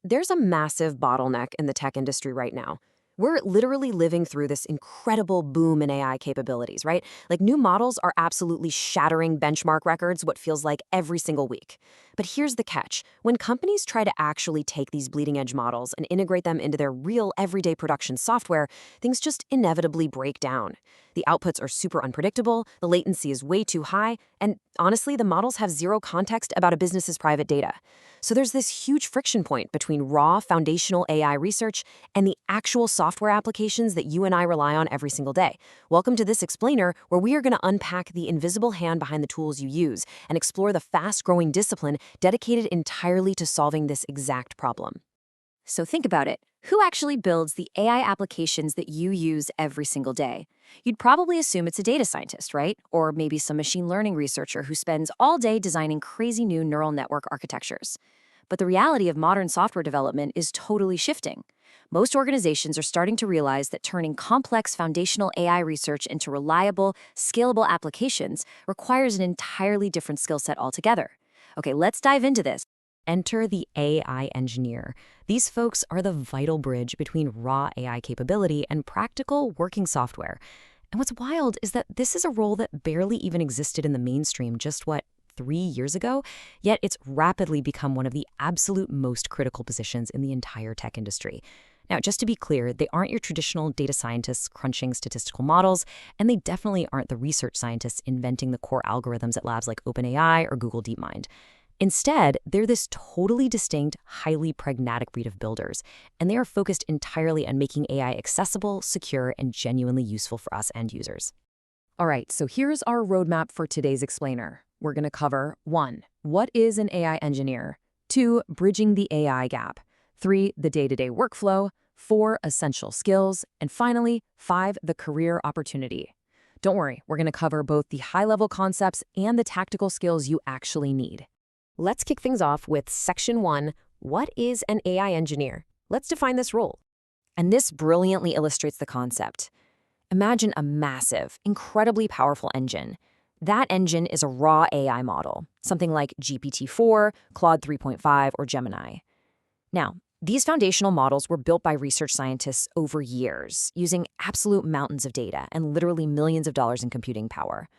There's a massive bottleneck in the tech industry right now. We're literally living through this incredible boom in AI capabilities, right? Like new models are absolutely shattering benchmark records what feels like every single week. But here's the catch. When companies try to actually take these bleeding edge models and integrate them into their real everyday production software, things just inevitably break down. The outputs are super unpredictable, the latency is way too high, and honestly, the models have zero context about a business's private data. So there's this huge friction point between raw foundational AI research and the actual software applications that you and I rely on every single day. Welcome to this explainer, where we are going to unpack the invisible hand behind the tools you use and explore the fast-growing discipline dedicated entirely to solving this exact problem. So think about it. Who actually builds the AI applications that you use every single day? You'd probably assume it's a data scientist, right? Or maybe some machine learning researcher who spends all day designing crazy new neural network architectures. But the reality of modern software development is totally shifting. Most organizations are starting to realize that turning complex foundational AI research into reliable, scalable applications requires an entirely different skill set altogether. Okay, let's dive into this. Enter the AI engineer. These folks are the vital bridge between raw AI capability and practical working software. And what's wild is that this is a role that barely even existed in the mainstream just, 3 years ago? Yet it's rapidly become one of the absolute most critical positions in the entire tech industry. Now, just to be clear, they aren't your traditional data scientists crunching statistical models, and they definitely aren't the research scientists inventing the core algorithms at labs like OpenAI or Google DeepMind. Instead, they're this totally distinct, highly pragmatic breed of builders, and they are focused entirely on making AI accessible, secure, and genuinely useful for us end users. All right, so here's our roadmap for today's explainer. We're going to cover 1. What is an AI engineer? 2. Bridging the AI gap. 3. The day-to-day workflow. 4. Essential skills. And finally, 5. The career opportunity. Don't worry, we're going to cover both the high-level concepts and the tactical skills you actually need. Let's kick things off with Section 1, what is an AI engineer? Let's define this role. And this brilliantly illustrates the concept. Imagine a massive, incredibly powerful engine. That engine is a raw AI model, something like GPT-4, Claude 3.5, or Gemini. Now, these foundational models were built by research scientists over years, using absolute mountains of data and literally millions of dollars in computing power.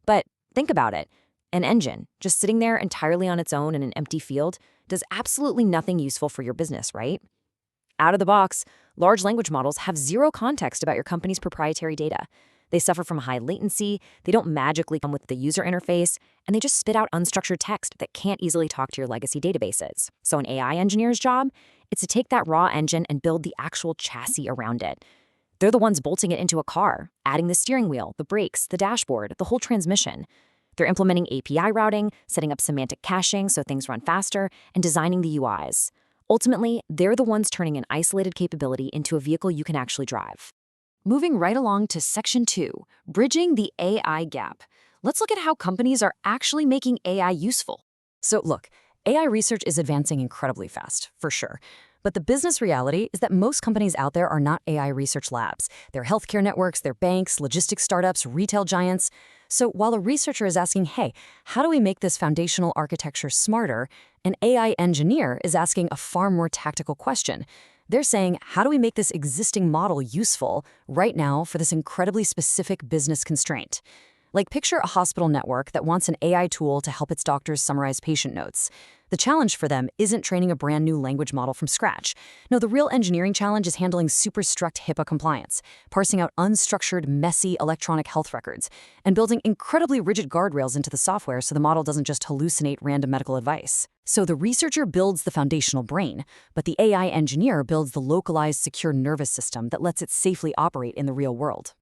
But think about it. An engine, just sitting there entirely on its own in an empty field, does absolutely nothing useful for your business, right? Out of the box, large language models have zero context about your company's proprietary data. They suffer from high latency, they don't magically come with the user interface, and they just spit out unstructured text that can't easily talk to your legacy databases. So an AI engineer's job is to take that raw engine and build the actual chassis around it. They're the ones bolting it into a car, adding the steering wheel, the brakes, the dashboard, the whole transmission. They're implementing API routing, setting up semantic caching so things run faster, and designing the UIs. Ultimately, they're the ones turning an isolated capability into a vehicle you can actually drive. Moving right along to Section 2, bridging the AI gap. Let's look at how companies are actually making AI useful. So look, AI research is advancing incredibly fast, for sure. But the business reality is that most companies out there are not AI research labs. They're healthcare networks, they're banks, logistics startups, retail giants. So while a researcher is asking, hey, how do we make this foundational architecture smarter? An AI engineer is asking a far more tactical question. They're saying, how do we make this existing model useful right now for this incredibly specific business constraint? Like picture a hospital network that wants an AI tool to help its doctors summarize patient notes. The challenge for them isn't training a brand new language model from scratch. No, the real engineering challenge is handling super strict HIPAA compliance, parsing out unstructured, messy electronic health records, and building incredibly rigid guardrails into the software so the model doesn't just hallucinate random medical advice. So the researcher builds the foundational brain, but the AI engineer builds the localized, secure nervous system that lets it safely operate in the real world.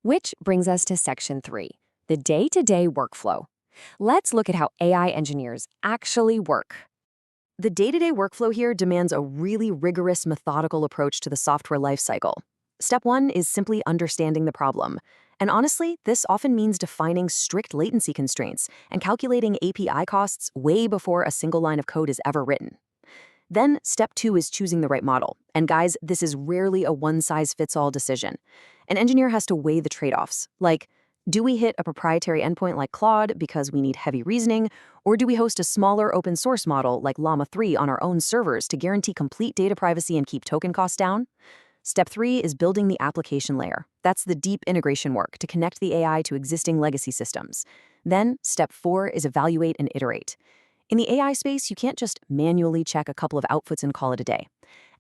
Which brings us to Section 3. The day-to-day workflow. Let's look at how AI engineers actually work. The day-to-day workflow here demands a really rigorous, methodical approach to the software lifecycle. Step 1 is simply understanding the problem. And honestly, this often means defining strict latency constraints and calculating API costs way before a single line of code is ever written. Then, step 2 is choosing the right model. And guys, this is rarely a one-size-fits-all decision. An engineer has to weigh the trade-offs, like, Do we hit a proprietary endpoint like Claude because we need heavy reasoning, or do we host a smaller open source model like Llama 3 on our own servers to guarantee complete data privacy and keep token costs down? Step 3 is building the application layer. That's the deep integration work to connect the AI to existing legacy systems. Then, step 4 is evaluate and iterate. In the AI space, you can't just manually check a couple of outputs and call it a day.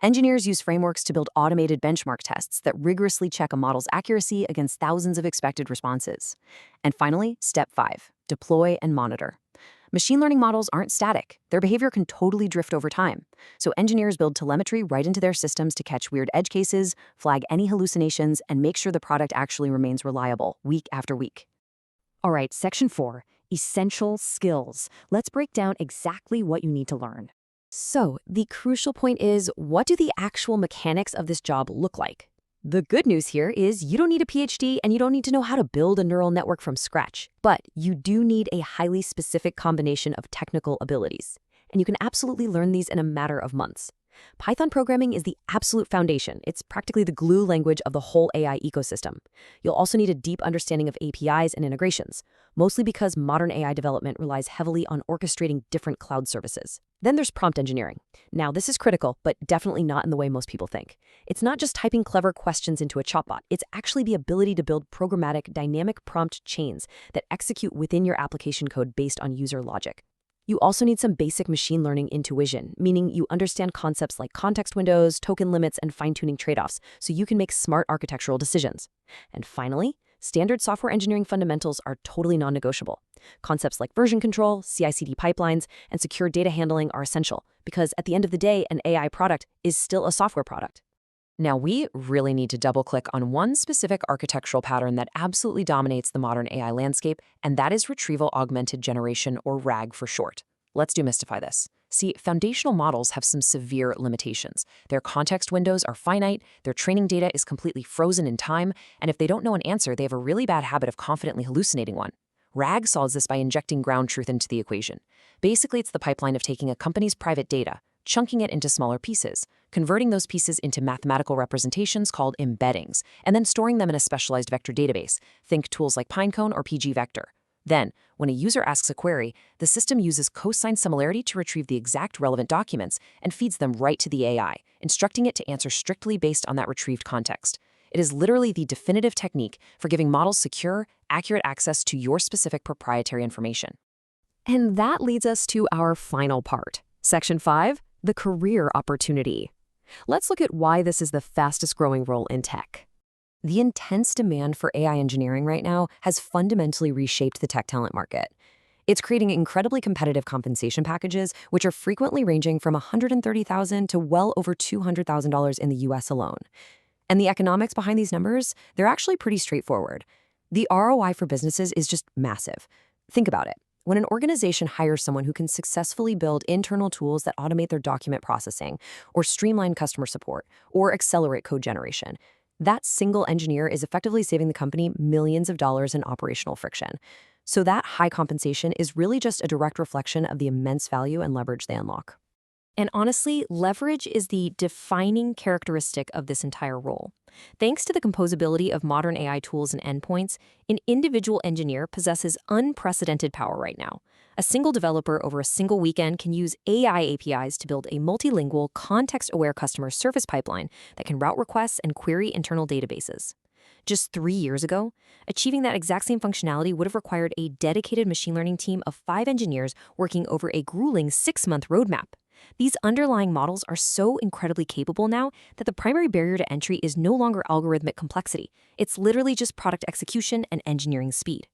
Engineers use frameworks to build automated benchmark tests that rigorously check a model's accuracy against thousands of expected responses. And finally, step 5, deploy and monitor. Machine learning models aren't static. Their behavior can totally drift over time. So engineers build telemetry right into their systems to catch weird edge cases, flag any hallucinations, and make sure the product actually remains reliable week after week. All right, section 4, essential skills. Let's break down exactly what you need to learn. So, the crucial point is, what do the actual mechanics of this job look like? The good news here is you don't need a PhD and you don't need to know how to build a neural network from scratch, but you do need a highly specific combination of technical abilities. And you can absolutely learn these in a matter of months. Python programming is the absolute foundation. It's practically the glue language of the whole AI ecosystem. You'll also need a deep understanding of APIs and integrations, mostly because modern AI development relies heavily on orchestrating different cloud services. Then there's prompt engineering. Now, this is critical, but definitely not in the way most people think. It's not just typing clever questions into a chatbot. It's actually the ability to build programmatic, dynamic prompt chains that execute within your application code based on user logic. You also need some basic machine learning intuition, meaning you understand concepts like context windows, token limits, and fine-tuning trade-offs, so you can make smart architectural decisions. And finally, standard software engineering fundamentals are totally non-negotiable. Concepts like version control, CI/CD pipelines, and secure data handling are essential, because at the end of the day, an AI product is still a software product. Now, we really need to double-click on one specific architectural pattern that absolutely dominates the modern AI landscape, and that is retrieval augmented generation, or RAG for short. Let's demystify this. See, foundational models have some severe limitations. Their context windows are finite, their training data is completely frozen in time, and if they don't know an answer, they have a really bad habit of confidently hallucinating one. RAG solves this by injecting ground truth into the equation. Basically, it's the pipeline of taking a company's private data, chunking it into smaller pieces, converting those pieces into mathematical representations called embeddings, and then storing them in a specialized vector database. Think tools like Pinecone or pgvector. Then, when a user asks a query, the system uses cosine similarity to retrieve the exact relevant documents and feeds them right to the AI, instructing it to answer strictly based on that retrieved context. It is literally the definitive technique for giving models secure, accurate access to your specific proprietary information. And that leads us to our final part. Section 5, the career opportunity. Let's look at why this is the fastest growing role in tech. The intense demand for AI engineering right now has fundamentally reshaped the tech talent market. It's creating incredibly competitive compensation packages, which are frequently ranging from $130,000 to well over $200,000 in the US alone. And the economics behind these numbers, they're actually pretty straightforward. The ROI for businesses is just massive. Think about it. When an organization hires someone who can successfully build internal tools that automate their document processing, or streamline customer support, or accelerate code generation, that single engineer is effectively saving the company millions of dollars in operational friction. So that high compensation is really just a direct reflection of the immense value and leverage they unlock. And honestly, leverage is the defining characteristic of this entire role. Thanks to the composability of modern AI tools and endpoints, an individual engineer possesses unprecedented power right now. A single developer over a single weekend can use AI APIs to build a multilingual, context-aware customer service pipeline that can route requests and query internal databases. Just 3 years ago, achieving that exact same functionality would have required a dedicated machine learning team of 5 engineers working over a grueling 6-month roadmap. These underlying models are so incredibly capable now that the primary barrier to entry is no longer algorithmic complexity. It's literally just product execution and engineering speed.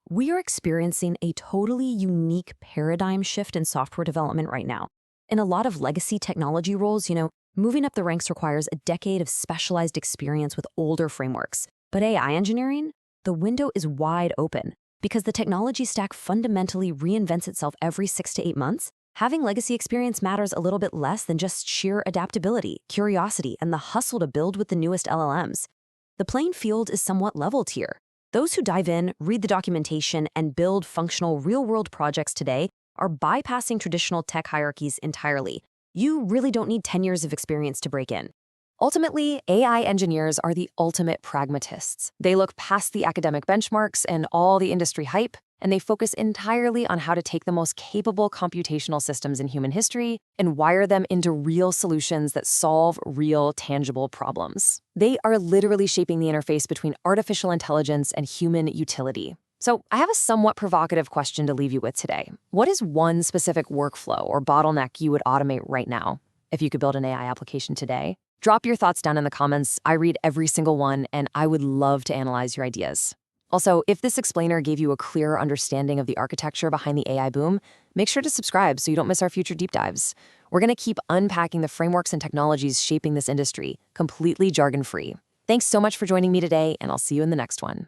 We are experiencing a totally unique paradigm shift in software development right now. In a lot of legacy technology roles, moving up the ranks requires a decade of specialized experience with older frameworks. But AI engineering? The window is wide open. Because the technology stack fundamentally reinvents itself every 6 to 8 months, having legacy experience matters a little bit less than just sheer adaptability, curiosity, and the hustle to build with the newest LLMs. The playing field is somewhat leveled here. Those who dive in, read the documentation, and build functional real-world projects today are bypassing traditional tech hierarchies entirely. You really don't need 10 years of experience to break in. Ultimately, AI engineers are the ultimate pragmatists. They look past the academic benchmarks and all the industry hype, and they focus entirely on how to take the most capable computational systems in human history and wire them into real solutions that solve real, tangible problems. They are literally shaping the interface between artificial intelligence and human utility. So, I have a somewhat provocative question to leave you with today. What is one specific workflow or bottleneck you would automate right now if you could build an AI application today? Drop your thoughts down in the comments. I read every single one, and I would love to analyze your ideas. Also, if this explainer gave you a clearer understanding of the architecture behind the AI boom, make sure to subscribe so you don't miss our future deep dives. We're going to keep unpacking the frameworks and technologies shaping this industry, completely jargon-free. Thanks so much for joining me today, and I'll see you in the next one.